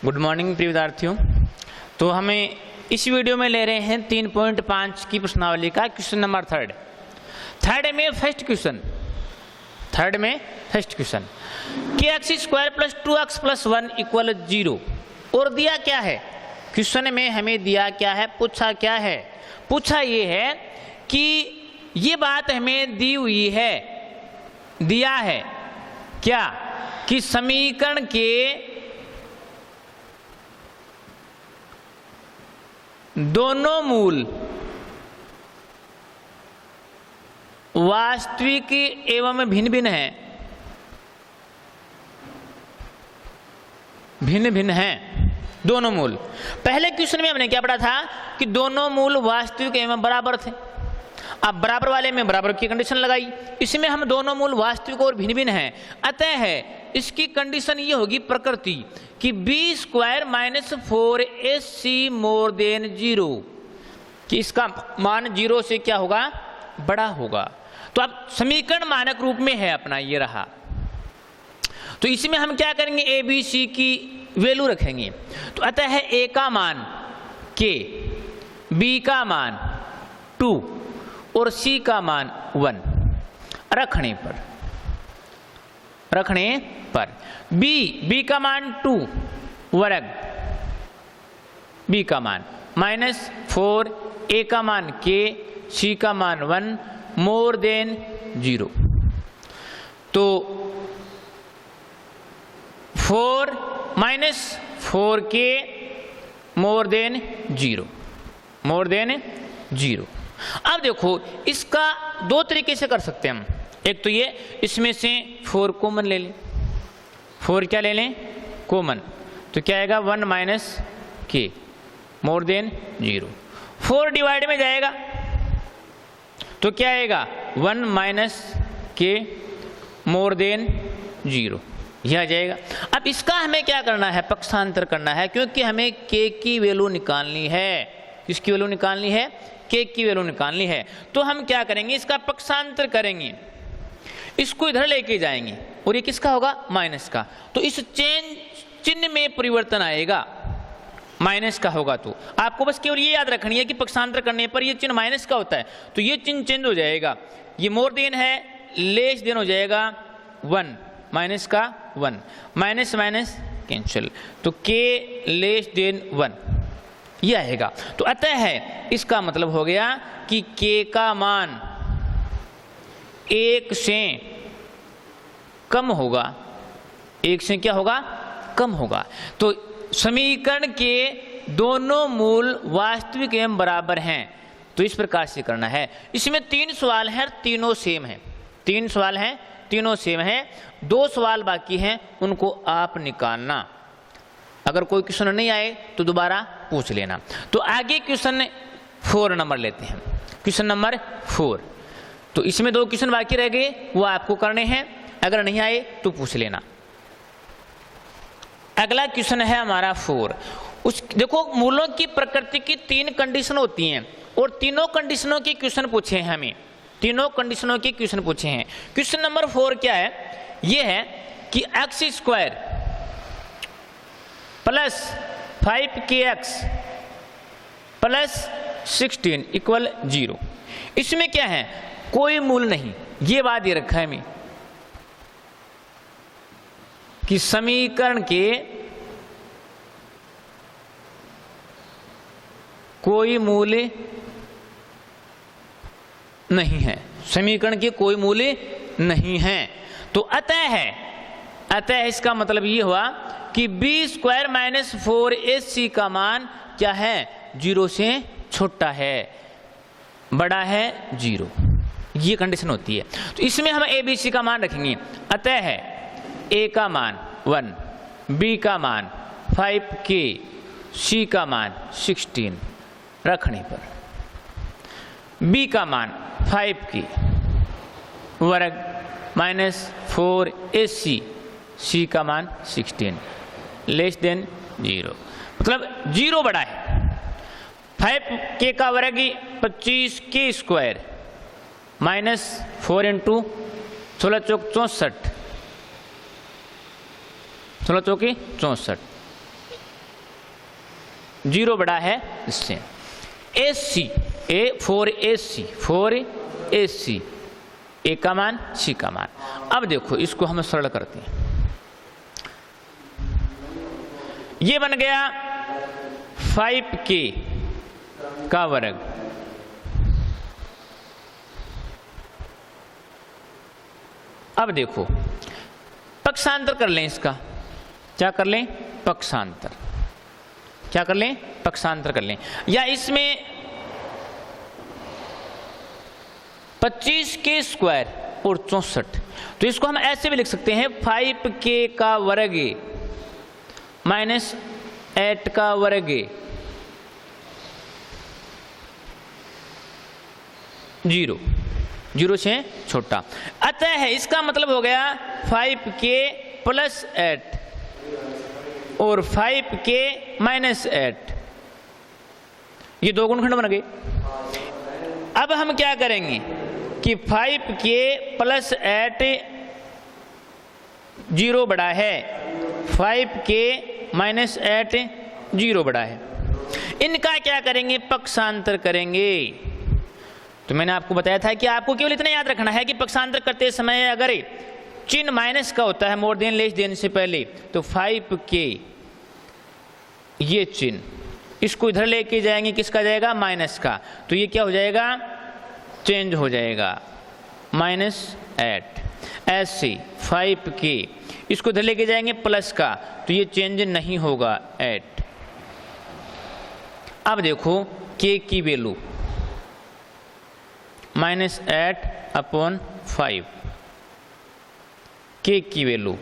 Good morning प्रिय विद्यार्थियों। तो हमें इस वीडियो में ले रहे हैं 3.5 की प्रश्नावली का क्वेश्चन नंबर थर्ड में फर्स्ट क्वेश्चन कि x square plus 2x plus 1 equal 0 और दिया क्या है। क्वेश्चन में हमें दिया क्या है, पूछा ये है कि ये बात हमें दी हुई है, दिया है क्या कि समीकरण के दोनों मूल वास्तविक एवं भिन्न भिन्न हैं दोनों मूल। पहले क्वेश्चन में हमने क्या पढ़ा था कि दोनों मूल वास्तविक एवं बराबर थे। अब बराबर वाले में बराबर की कंडीशन लगाई, इसमें हम दोनों मूल वास्तविक और भिन्न हैं, अतः है इसकी कंडीशन ये होगी प्रकृति कि b square minus 4ac more than 0, कि इसका मान 0 से क्या होगा, बड़ा होगा। तो अब समीकरण मानक रूप में है अपना ये रहा। तो इसमें हम क्या करेंगे, a b c की वैल्यू रखेंगे। तो अतः है a का मान k, b का मान 2 और c का मान 1 रखने पर b का मान 2 वर्ग, b का मान माइनस 4, a का मान k, c का मान 1 मोर देन 0। तो 4 माइनस 4k मोर देन 0। अब देखो इसका दो तरीके से कर सकते हैं हम। एक तो ये, इसमें से 4 कॉमन ले लें, 4 क्या ले लें, कॉमन। तो क्या आएगा 1 minus k more than 0। 4 divide में जाएगा तो क्या आएगा 1 माइनस k मोर देन 0, यह आ जाएगा। अब इसका हमें क्या करना है, पक्षांतर करना है, क्योंकि हमें k की वैल्यू निकालनी है। किसकी वैल्यू निकालनी है, k की वैल्यू निकालनी है। तो हम क्या करेंगे, इसका पक्षांतर करेंगे, इसको इधर लेके जाएंगे और ये किसका होगा, माइनस का। तो इस चिन्ह में परिवर्तन आएगा, माइनस का होगा। तो आपको बस केवल ये याद रखनी है कि पक्षांतर करने पर ये चिन्ह माइनस का होता है, तो ये चिन्ह चेंज हो जाएगा। ये मोर देन है, लेस देन हो जाएगा 1, माइनस का 1, माइनस माइनस कैंसिल, तो k लेस देन 1 ये आएगा। तो अतः है इसका मतलब हो गया कि k का मान 1 से कम होगा, 1 से क्या होगा, कम होगा। तो समीकरण के दोनों मूल वास्तविक एवं बराबर हैं। तो इस प्रकार से करना है। इसमें 3 सवाल हैं, तीनों सेम हैं, 3 सवाल हैं, तीनों सेम हैं। 2 सवाल बाकी हैं, उनको आप निकालना। अगर कोई क्वेश्चन नहीं आए तो दोबारा पूछ लेना। तो आगे क्वेश्चन 4 नंबर लेते हैं, क्वेश्चन नंबर 4। तो इसमें 2 क्वेश्चन बाकी रह गए, वो आपको करने हैं, अगर नहीं आए तो पूछ लेना। अगला क्वेश्चन है हमारा 4। देखो मूलों की प्रकृति की 3 कंडीशन होती हैं और तीनों कंडीशनों के क्वेश्चन पूछे हैं हमें, तीनों कंडीशनों के क्वेश्चन पूछे हैं। क्वेश्चन नंबर 4 क्या है, ये है कि x square plus 5kx plus 16 equal 0। इसमें क्या है, कोई मूल नहीं, ये बात ये रखा है हमें कि समीकरण के कोई मूल नहीं है, समीकरण के कोई मूल नहीं है। तो अतः इसका मतलब ये हुआ कि b स्क्वायर माइनस 4ac का मान क्या है, 0 से छोटा है, बड़ा है 0, ये कंडीशन होती है। तो इसमें हम a b c का मान रखेंगे। अतः है a का मान 1, b का मान 5k, c का मान 16 रखने पर b का मान 5k वर्ग माइनस 4ac, c का मान 16 लेस देन 0, मतलब 0 बड़ा है। 5k का वर्ग 25k स्क्वायर माइनस 4 इंटू 16 चौक 64, 16 चौकी 64 0 बड़ा है इससे। AC फोर ए सी, ए का मान सी का मान। अब देखो इसको हम सरल करते हैं, ये बन गया 5k का वर्ग, अब देखो पक्षांतर कर लें इसका, क्या कर लें, पक्षांतर, क्या कर लें, पक्षांतर कर लें, या इसमें 25k स्क्वायर और 64, तो इसको हम ऐसे भी लिख सकते हैं 5k का वर्ग माइनस 8 का वर्ग 0 से छोटा। अतः है इसका मतलब हो गया 5k प्लस 8 और 5k माइनस 8, ये दो गुणखंड बन गए। अब हम क्या करेंगे कि 5k प्लस 8 0 बड़ा है, 5k माइनस 8 0 बड़ा है, इनका क्या करेंगे, पक्षांतर करेंगे। तो मैंने आपको बताया था कि आपको केवल इतना याद रखना है कि पक्षांतर करते समय अगर चिन्ह माइनस का होता है मोर देन लेस देन से पहले, तो 5k ये चिन्ह, इसको इधर लेके जाएंगे, किसका जाएगा, माइनस का, तो ये क्या हो जाएगा, चेंज हो जाएगा -8। ऐसे 5k इसको इधर लेके जाएंगे प्लस का, तो ये चेंज नहीं होगा 8। अब देखो k की वैल्यू -8/5, k की वैल्यू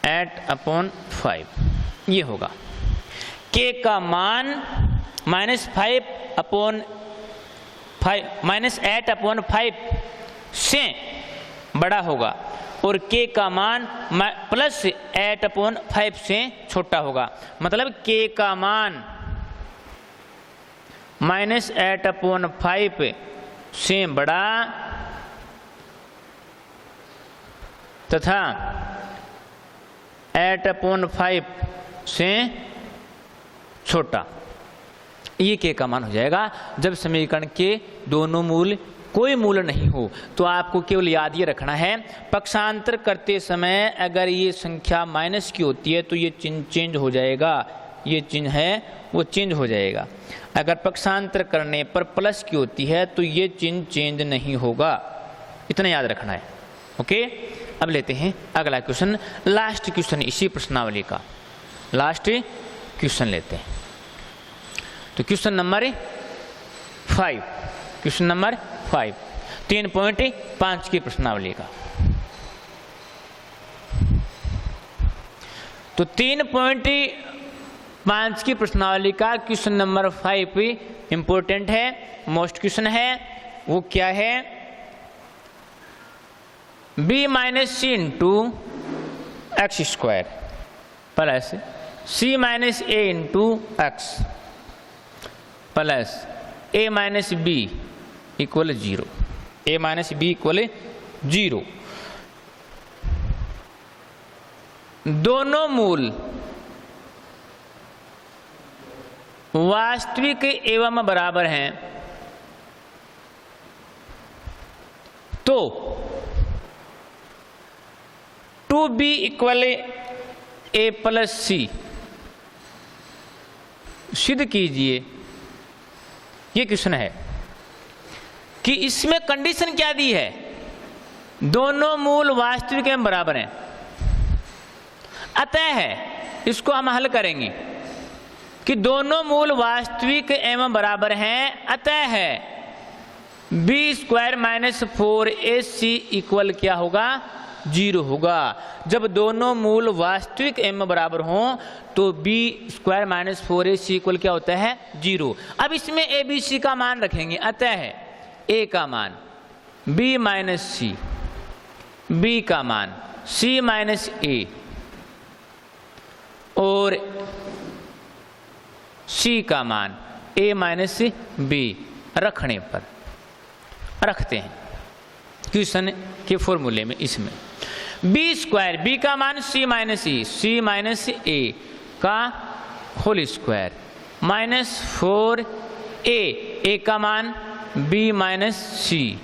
8/5 ये होगा। k का मान -8/5 से बड़ा होगा और k का मान प्लस 8/5 से छोटा होगा। मतलब k का मान -8/5 से बड़ा तथा 8/5 से छोटा, ये k का मान हो जाएगा। जब समीकरण के दोनों मूल कोई मूल नहीं हो तो आपको केवल याद ये रखना है, पक्षांतर करते समय अगर ये संख्या माइनस की होती है तो ये चिन्ह चेंज हो जाएगा, ये चिन्ह है वो चेंज हो जाएगा। अगर पक्षांतर करने पर प्लस की होती है तो ये चिन्ह चेंज नहीं होगा, इतना याद रखना है। ओके, अब लेते हैं अगला क्वेश्चन, लास्ट क्वेश्चन इसी प्रश्नावली का, लास्ट क्वेश्चन लेते हैं। तो क्वेश्चन नंबर 5, क्वेश्चन नंबर 5 3.5 की प्रश्नावली का। तो 3.5 की प्रश्नावली का क्वेश्चन नंबर 5 इंपॉर्टेंट है, मोस्ट क्वेश्चन है। वो क्या है, b minus C into X square plus c minus A into X plus a minus B equal 0, a minus B equal 0। दोनों मूल वास्तविक एवं बराबर हैं तो 2b इक्वल a प्लस सी सिद्ध कीजिए। ये क्वेश्चन है कि इसमें कंडीशन क्या दी है, दोनों मूल वास्तविक एवं बराबर हैं। अतः है इसको हम हल करेंगे कि दोनों मूल वास्तविक एवं बराबर हैं, अतः है b square minus 4ac equal क्या होगा, 0 होगा। जब दोनों मूल वास्तविक एवं बराबर हों तो b square minus 4ac equal क्या होता है, 0। अब इसमें a b c का मान रखेंगे, अतः है a का मान b माइनस सी, b का मान c माइनस a और c का मान a माइनस b रखने पर रखते हैं क्वेश्चन के फॉर्मूले में। इसमें b स्क्वायर, b का मान c minus e, c minus a का होल स्क्वायर माइनस 4a का मान b माइनस सी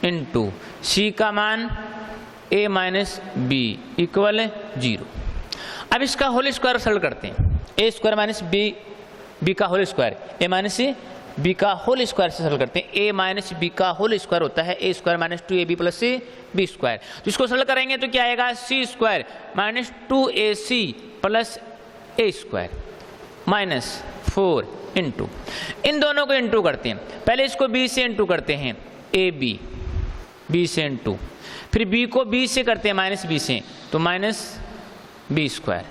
इंटू सी का मान a माइनस बी इक्वल 0। अब इसका होल स्क्वायर सरल करते हैं, ए स्क्वायर माइनस बी का whole square A minus B का होल स्क्वायर से सरल करते हैं। ए माइनस बी का होल स्क्वायर होता है A square minus 2ab plus B square. तो इसको सरल करेंगे तो क्या आएगा, C square minus 2ac plus A square minus 4 into, इन दोनों को इंटू करते हैं। पहले इसको b से इंटू करते हैं, ए बी से इंटू, फिर b को b से करते हैं माइनस b से, तो माइनस बी स्क्वायर,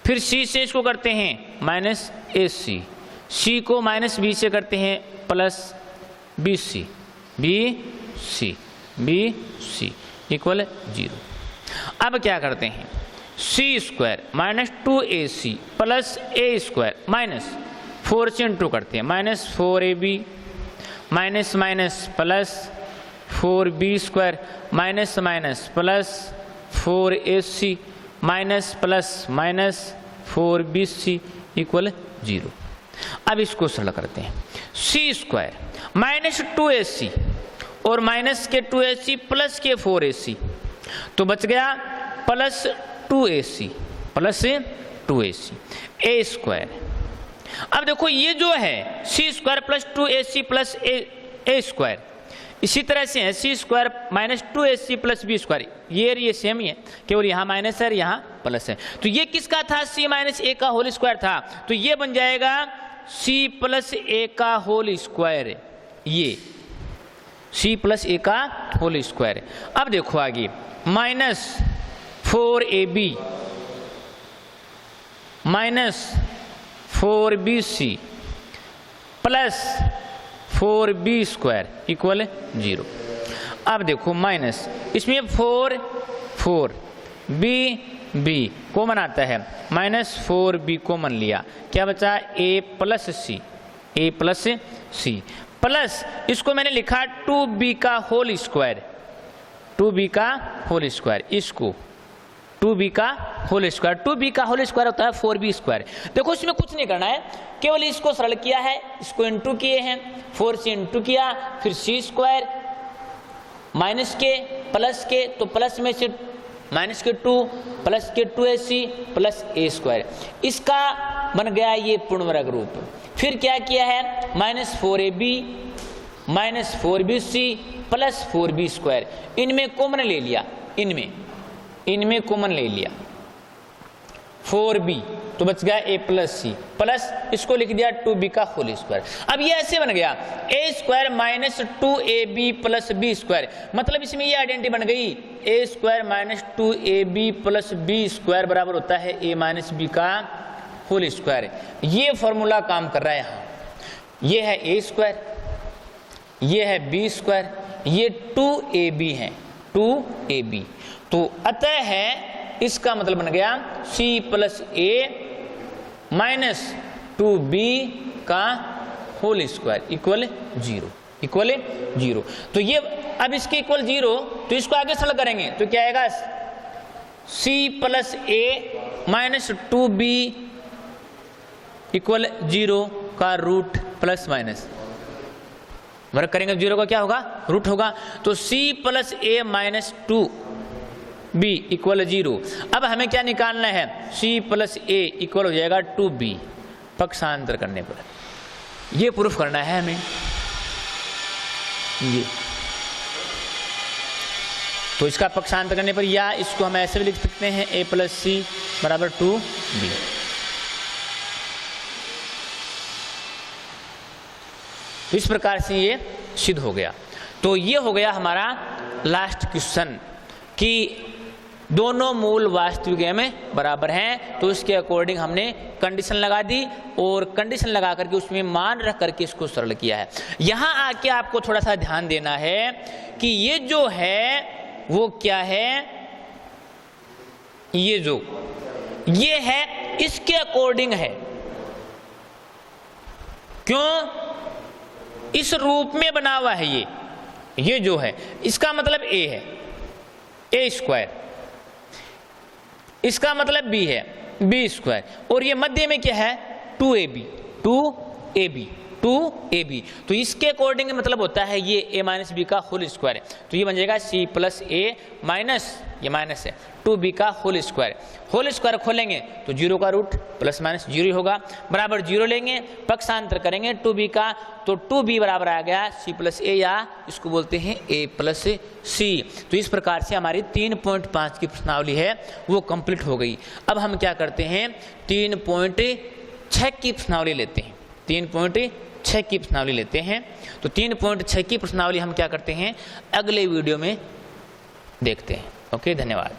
फिर c से इसको करते हैं माइनस ए सी को माइनस b से करते हैं प्लस बी सी इक्वल 0। अब क्या करते हैं, सी square minus 2ac plus A square minus 4 से इंटू करते हैं, minus 4ab minus minus plus 4b square minus minus plus 4ac minus plus minus 4bc equal 0। अब इसको सरल करते हैं, सी स्क्वायर माइनस 2ac और माइनस के 2ac प्लस के 4ac, तो बच गया प्लस 2ac ए स्क्वायर। अब देखो ये जो है C square plus 2ac plus A square, इसी तरह से है C square minus 2ac plus B square, ये सेम ही है, केवल यहाँ माइनस है यहाँ प्लस है। तो ये किसका था, सी माइनस ए का होल स्क्वायर था, तो ये बन जाएगा सी प्लस ए का होल स्क्वायर, ये सी प्लस ए का होल स्क्वायर। अब देखो आगे minus 4ab minus 4bc plus 4b square equal 0। अब देखो माइनस, इसमें 4 b कॉमन आता है, माइनस 4b कॉमन लिया, क्या बचा a प्लस सी प्लस इसको मैंने लिखा 2b का होल स्क्वायर, इसको 2b का होल स्क्वायर होता है 4b स्क्वायर। देखो इसमें कुछ नहीं करना है, केवल इसको सरल किया है, इसको इंटू किए हैं, 4 से इंटू किया, फिर सी स्क्वायर माइनस के प्लस के, तो प्लस में से माइनस के 2 प्लस के 2ac प्लस ए स्क्वायर, इसका बन गया ये पूर्ण वर्ग रूप। फिर क्या किया है, minus 4ab minus 4bc plus 4b square, इनमें कॉमन ले लिया, इनमें कॉमन ले लिया 4b, तो बच गया a प्लस सी प्लस इसको लिख दिया 2b का होल स्क्वायर। अब ये ऐसे बन गया a square minus 2ab plus B square, मतलब इसमें ये आइडेंटिटी बन गई a square minus 2ab plus B square बराबर होता है a माइनस बी का होल स्क्वायर। ये फॉर्मूला काम कर रहा है यहाँ, ये है a स्क्वायर, ये है b स्क्वायर, ये 2ab है 2ab, तो अतः है इसका मतलब बन गया c प्लस ए माइनस 2b का होल स्क्वायर इक्वल 0। तो ये अब इसके इक्वल 0, तो इसको आगे सरल करेंगे तो क्या आएगा, c प्लस ए माइनस 2b इक्वल 0 का रूट प्लस माइनस, वर्ग करेंगे 0 का क्या होगा, रूट होगा, तो c प्लस ए माइनस 2b इक्वल 0। अब हमें क्या निकालना है, c प्लस ए इक्वल हो जाएगा 2b, पक्षांतर करने पर ये प्रूफ करना है हमें ये, तो इसका पक्षांतर करने पर, या इसको हम ऐसे भी लिख सकते हैं a प्लस सी बराबर 2b। इस प्रकार से ये सिद्ध हो गया। तो ये हो गया हमारा लास्ट क्वेश्चन कि दोनों मूल वास्तविक में बराबर हैं, तो इसके अकॉर्डिंग हमने कंडीशन लगा दी और कंडीशन लगा करके उसमें मान रख करके इसको सरल किया है। यहाँ आके आपको थोड़ा सा ध्यान देना है कि ये जो है वो क्या है, ये है इसके अकॉर्डिंग है, क्यों, इस रूप में बना हुआ है ये जो है, इसका मतलब a है a स्क्वायर, इसका मतलब b है बी स्क्वायर, और ये मध्य में क्या है 2ab, 2ab, 2ab। तो इसके अकॉर्डिंग मतलब होता है ये a माइनस बी का होल स्क्वायर है, तो ये बन जाएगा c प्लस ए माइनस, ये माइनस है 2b का होल स्क्वायर। होल स्क्वायर खोलेंगे तो 0 का रूट प्लस माइनस 0 होगा, बराबर 0 लेंगे, पक्षांतर करेंगे 2b का, तो 2b बराबर आ गया c प्लस ए, या इसको बोलते हैं a प्लस c। तो इस प्रकार से हमारी 3.5 की प्रश्नावली है वो कंप्लीट हो गई। अब हम क्या करते हैं 3.6 की प्रश्नावली लेते हैं, 3.6 की प्रश्नावली लेते हैं। तो 3.6 की प्रश्नावली हम क्या करते हैं अगले वीडियो में देखते हैं। ओके, धन्यवाद।